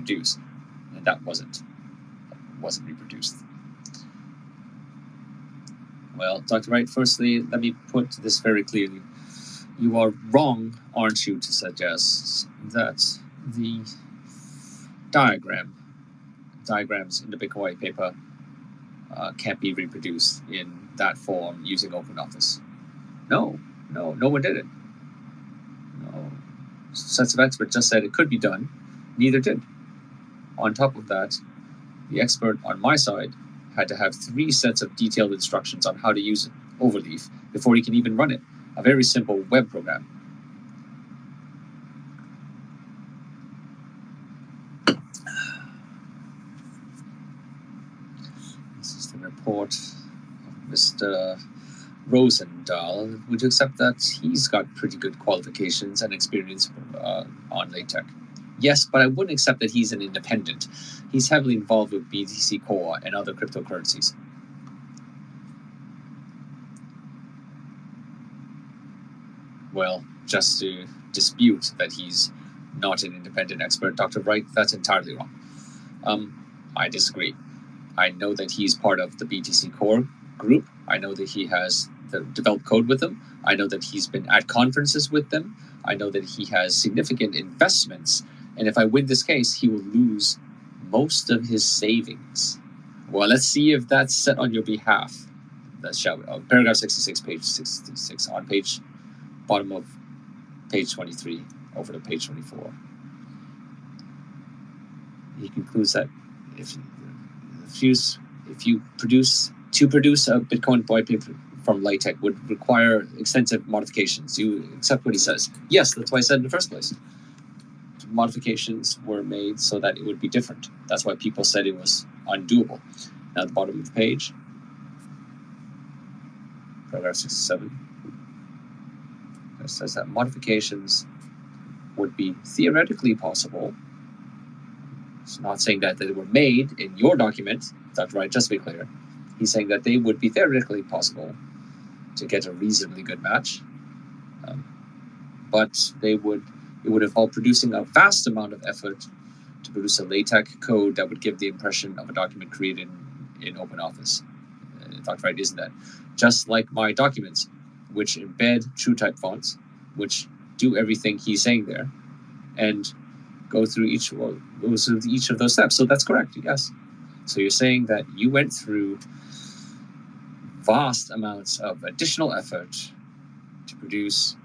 reproduce, and that wasn't reproduced. Well, Dr. Wright, firstly, let me put this very clearly. You are wrong, aren't you, to suggest that the diagrams in the big white paper can't be reproduced in that form using OpenOffice. No one did it. No sets of experts just said it could be done. Neither did. On top of that, the expert on my side had to have 3 sets of detailed instructions on how to use Overleaf before he can even run it. A very simple web program. This is the report of Mr. Rosendahl. Would you accept that he's got pretty good qualifications and experience on LaTeX? Yes, but I wouldn't accept that he's an independent. He's heavily involved with BTC Core and other cryptocurrencies. Well, just to dispute that he's not an independent expert, Dr. Wright, that's entirely wrong. I disagree. I know that he's part of the BTC Core group. I know that he has developed code with them. I know that he's been at conferences with them. I know that he has significant investments. And if I win this case, he will lose most of his savings. Well, let's see if that's set on your behalf. That shall we? Paragraph 66, page 66, on bottom of page 23, over to page 24. He concludes that if you produce a Bitcoin white paper from LaTeX would require extensive modifications. You accept what he says? Yes, that's why I said in the first place. Modifications were made so that it would be different. That's why people said it was undoable. Now at the bottom of the page, paragraph 67, it says that modifications would be theoretically possible. It's not saying that they were made in your document, Dr. Wright, just to be clear. He's saying that they would be theoretically possible to get a reasonably good match, but it would involve producing a vast amount of effort to produce a LaTeX code that would give the impression of a document created in OpenOffice. Dr. Wright, isn't that? Just like my documents, which embed TrueType fonts, which do everything he's saying there, and go through each of those steps. So that's correct, yes. So you're saying that you went through vast amounts of additional effort to produce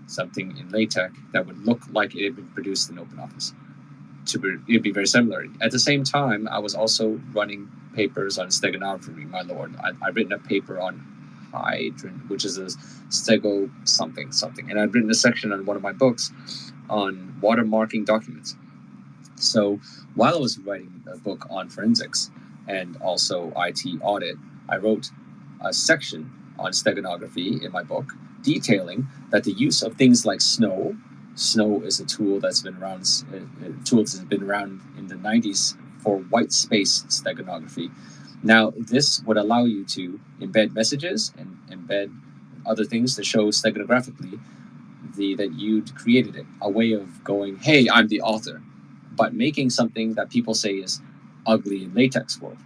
something in LaTeX that would look like it had been produced in OpenOffice. It'd be very similar. At the same time, I was also running papers on steganography, my lord. I'd written a paper on hydrant, which is a stego something, and I'd written a section on one of my books on watermarking documents. So while I was writing a book on forensics and also IT audit, I wrote a section on steganography in my book detailing that the use of things like Snow is a tool that's been around in the 90s for white space steganography. Now, this would allow you to embed messages and embed other things to show steganographically that you'd created it, a way of going, hey, I'm the author, but making something that people say is ugly in LaTeX world.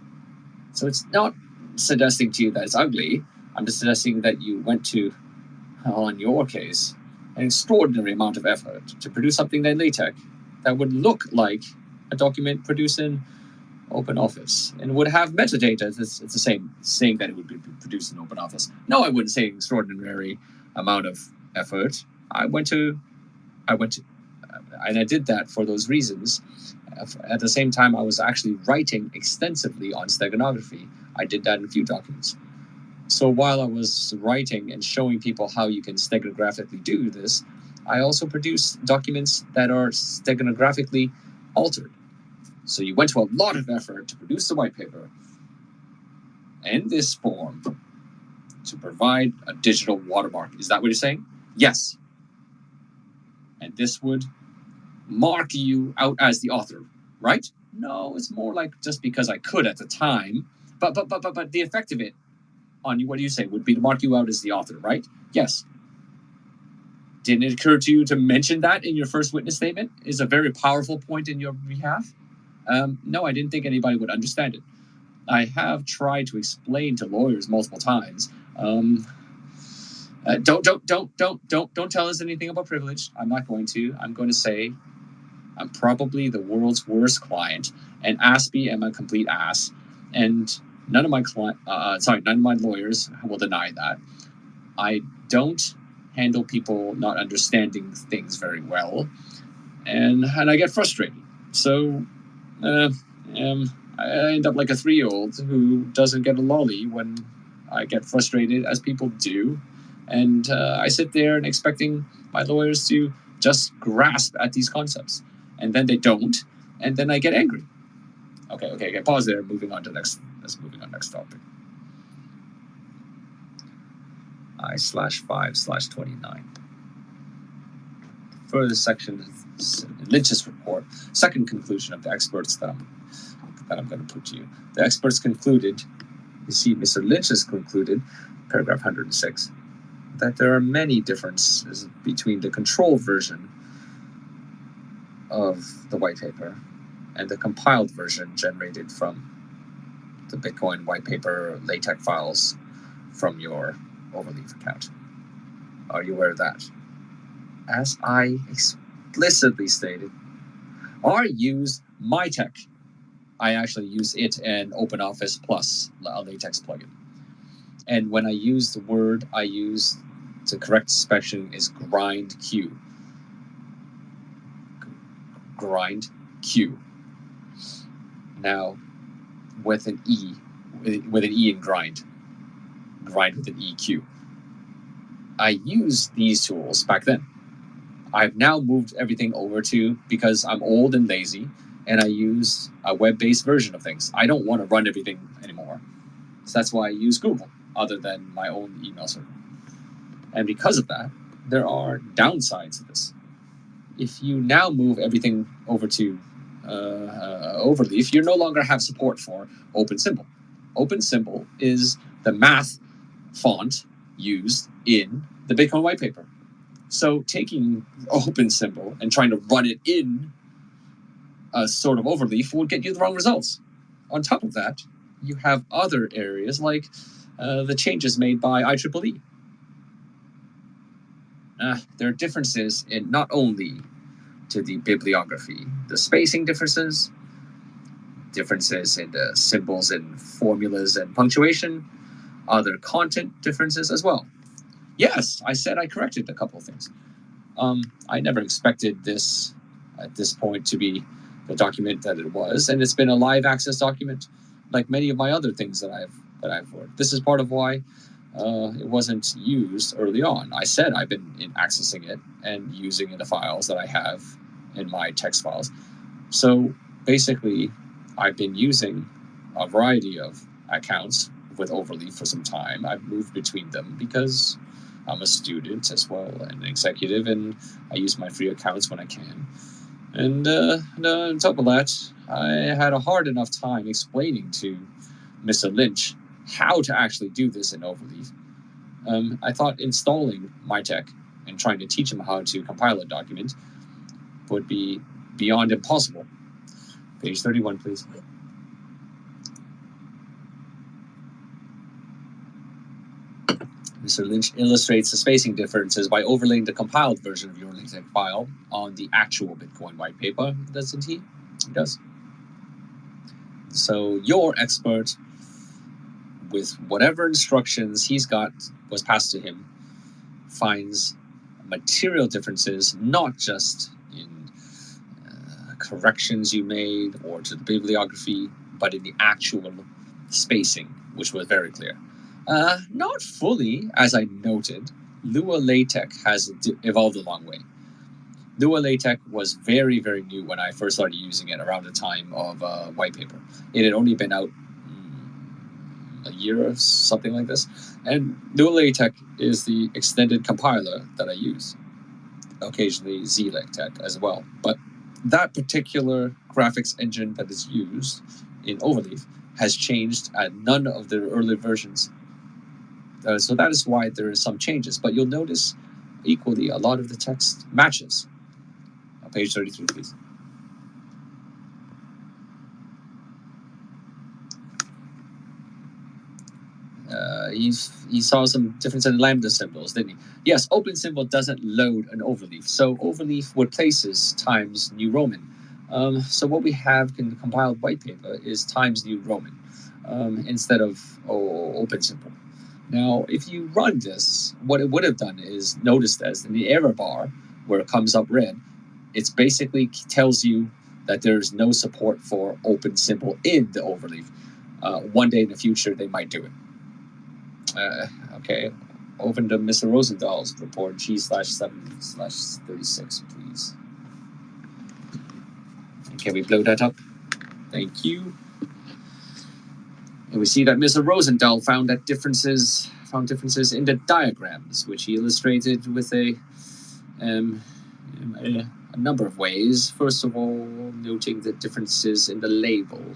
So it's not suggesting to you that it's ugly. I'm just suggesting that you went to, in your case, an extraordinary amount of effort to produce something in LaTeX that would look like a document produced in OpenOffice and would have metadata. It's the same, saying that it would be produced in OpenOffice. No, I wouldn't say an extraordinary amount of effort. I went to, and I did that for those reasons. At the same time, I was actually writing extensively on steganography. I did that in a few documents. So while I was writing and showing people how you can steganographically do this, I also produced documents that are steganographically altered. So you went to a lot of effort to produce the white paper in this form to provide a digital watermark. Is that what you're saying? Yes. And this would mark you out as the author, right? No, it's more like just because I could at the time. But the effect of it on you, what do you say, would be to mark you out as the author, right? Yes. Didn't it occur to you to mention that in your first witness statement? Is a very powerful point in your behalf. No, I didn't think anybody would understand it. I have tried to explain to lawyers multiple times. Don't tell us anything about privilege. I'm not going to. I'm going to say I'm probably the world's worst client, and ask me am a complete ass. And none of my lawyers will deny that. I don't handle people not understanding things very well, and I get frustrated. So I end up like a 3-year-old who doesn't get a lolly when I get frustrated, as people do. And I sit there and expecting my lawyers to just grasp at these concepts. And then they don't. And then I get angry. Okay. Pause there. Let's move on next topic. I/5/29. Further section is Lynch's report. Second conclusion of the experts that I'm going to put to you. The experts concluded, you see, Mr. Lynch has concluded, paragraph 106, that there are many differences between the control version of the white paper and the compiled version generated from the Bitcoin white paper LaTeX files from your Overleaf account. Are you aware of that? As I explicitly stated, I use MyTech. I actually use it and OpenOffice Plus, a LaTeX plugin. And when I use the word I use, the correct spelling is grind Q. Grind Q. Now, with an E in grind with an EQ. I used these tools back then. I've now moved everything over to, because I'm old and lazy, and I use a web-based version of things. I don't want to run everything anymore. So that's why I use Google, other than my own email server. And because of that, there are downsides to this. If you now move everything over to Overleaf, you no longer have support for OpenSymple. OpenSymple is the math font used in the Bitcoin white paper. So taking OpenSymple and trying to run it in a sort of Overleaf will get you the wrong results. On top of that, you have other areas like the changes made by IEEE. There are differences in not only to the bibliography, the spacing differences in the symbols and formulas and punctuation, other content differences as well. Yes, I said I corrected a couple of things. I never expected this at this point to be the document that it was, and it's been a live access document, like many of my other things that I've worked. This is part of why it wasn't used early on. I said I've been accessing it and using the files that I have in my text files. So basically, I've been using a variety of accounts with Overleaf for some time. I've moved between them because I'm a student as well, and an executive, and I use my free accounts when I can. And on top of that, I had a hard enough time explaining to Mr. Lynch how to actually do this in Overleaf. I thought installing MyTech and trying to teach him how to compile a document would be beyond impossible. Page 31, please. Mr. Lynch illustrates the spacing differences by overlaying the compiled version of your LaTeX file on the actual Bitcoin white paper, doesn't he? He does. So your expert, with whatever instructions he's got was passed to him, finds material differences, not just in corrections you made or to the bibliography, but in the actual spacing, which was very clear. Not fully, as I noted. Lua LaTeX has evolved a long way. Lua LaTeX was very, very new when I first started using it around the time of white paper. It had only been out a year or something like this. And Lua LaTeX is the extended compiler that I use. Occasionally ZLaTeX as well. But that particular graphics engine that is used in Overleaf has changed at none of the early versions. So that is why there are some changes. But you'll notice equally, a lot of the text matches. Page 33, please. He saw some difference in lambda symbols, didn't he? Yes, open symbol doesn't load an overleaf. So overleaf with places times New Roman. So what we have in the compiled white paper is times New Roman instead of open symbol. Now, if you run this, what it would have done is noticed as in the error bar where it comes up red, it's basically tells you that there's no support for open symbol in the overleaf. One day in the future, they might do it. Okay, open to Mr. Rosenthal's report G/7/36, please. Can we blow that up? Thank you. And we see that Mr. Rosendahl found differences in the diagrams, which he illustrated with a number of ways. First of all, noting the differences in the label.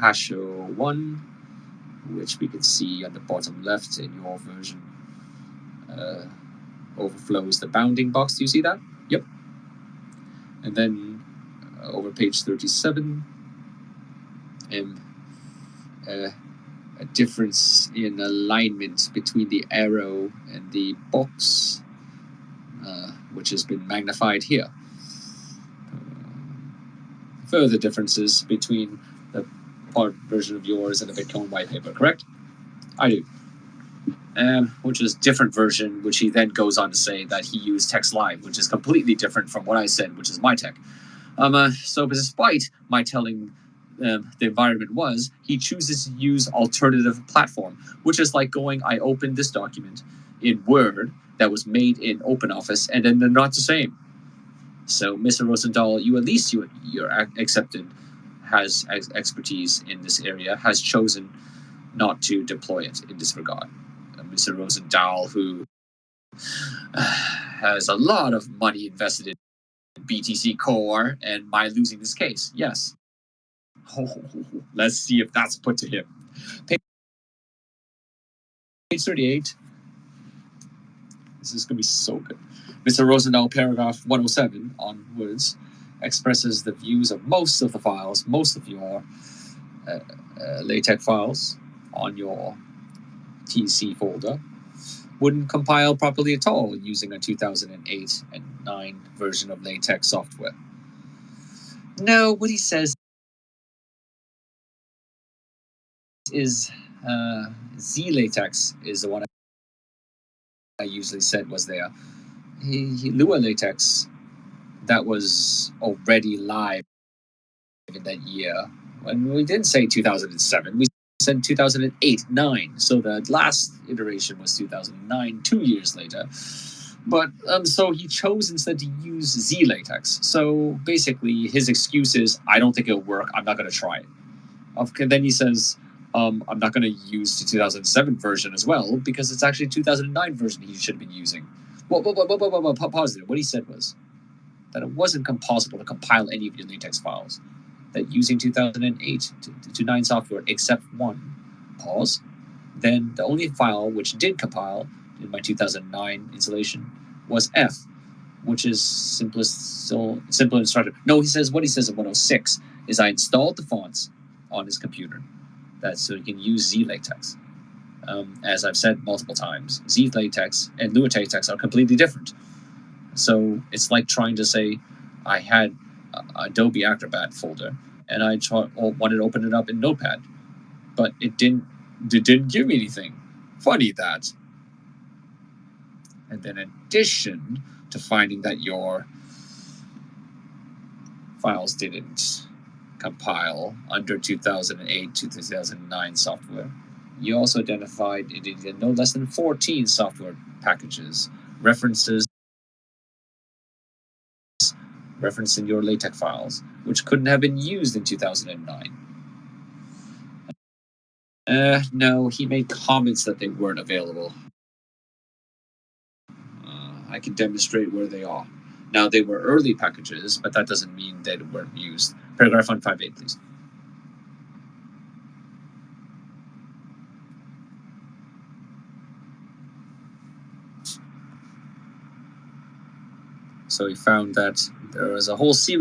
Hasho1, which we can see on the bottom left in your version, overflows the bounding box. Do you see that? Yep. And then over page 37, a difference in alignment between the arrow and the box, which has been magnified here. Further differences between the part version of yours and the Bitcoin white paper, correct? I do. Which is different version, which he then goes on to say that he used text live, which is completely different from what I said, which is my tech. So despite my telling the environment was, he chooses to use alternative platform, which is like going, I opened this document in Word that was made in OpenOffice, and then they're not the same. So Mr. Rosendahl, you at least you're accepted, has expertise in this area, has chosen not to deploy it in this regard. Mr. Rosendahl, who has a lot of money invested in BTC Core and by losing this case. Yes. Let's see if that's put to him. Page 38. This is going to be so good. Mr. Rosendahl, paragraph 107 onwards, expresses the views of most of the files, most of your LaTeX files on your TC folder wouldn't compile properly at all using a 2008 and 9 version of LaTeX software. No, what he says is Z-LaTeX is the one I usually said was there. Lua LaTeX, that was already live in that year. When we didn't say 2007, we said 2008-9. So the last iteration was 2009, 2 years later. But so he chose instead to use Z-LaTeX. So basically, his excuse is, I don't think it'll work. I'm not going to try it. Okay, then he says, I'm not going to use the 2007 version as well because it's actually 2009 version he should have been using. Pause it. What he said was that it wasn't possible to compile any of your LaTeX files. That using 2008 to 9 software except one. Pause. Then the only file which did compile in my 2009 installation was F, which is simpler instructor. No, he says what he says in 106 is I installed the fonts on his computer. That's so you can use Z-LaTeX. As I've said multiple times, Z-LaTeX and Lua LaTeX are completely different. So it's like trying to say I had Adobe Acrobat folder and I wanted to open it up in Notepad, but it didn't give me anything. Funny that. And then in addition to finding that your files didn't compile under 2008 to 2009 software, you also identified it in no less than 14 software packages, referencing your LaTeX files, which couldn't have been used in 2009. No, he made comments that they weren't available. I can demonstrate where they are. Now, they were early packages, but that doesn't mean they weren't used. Paragraph 158, please. So he found that there was a whole series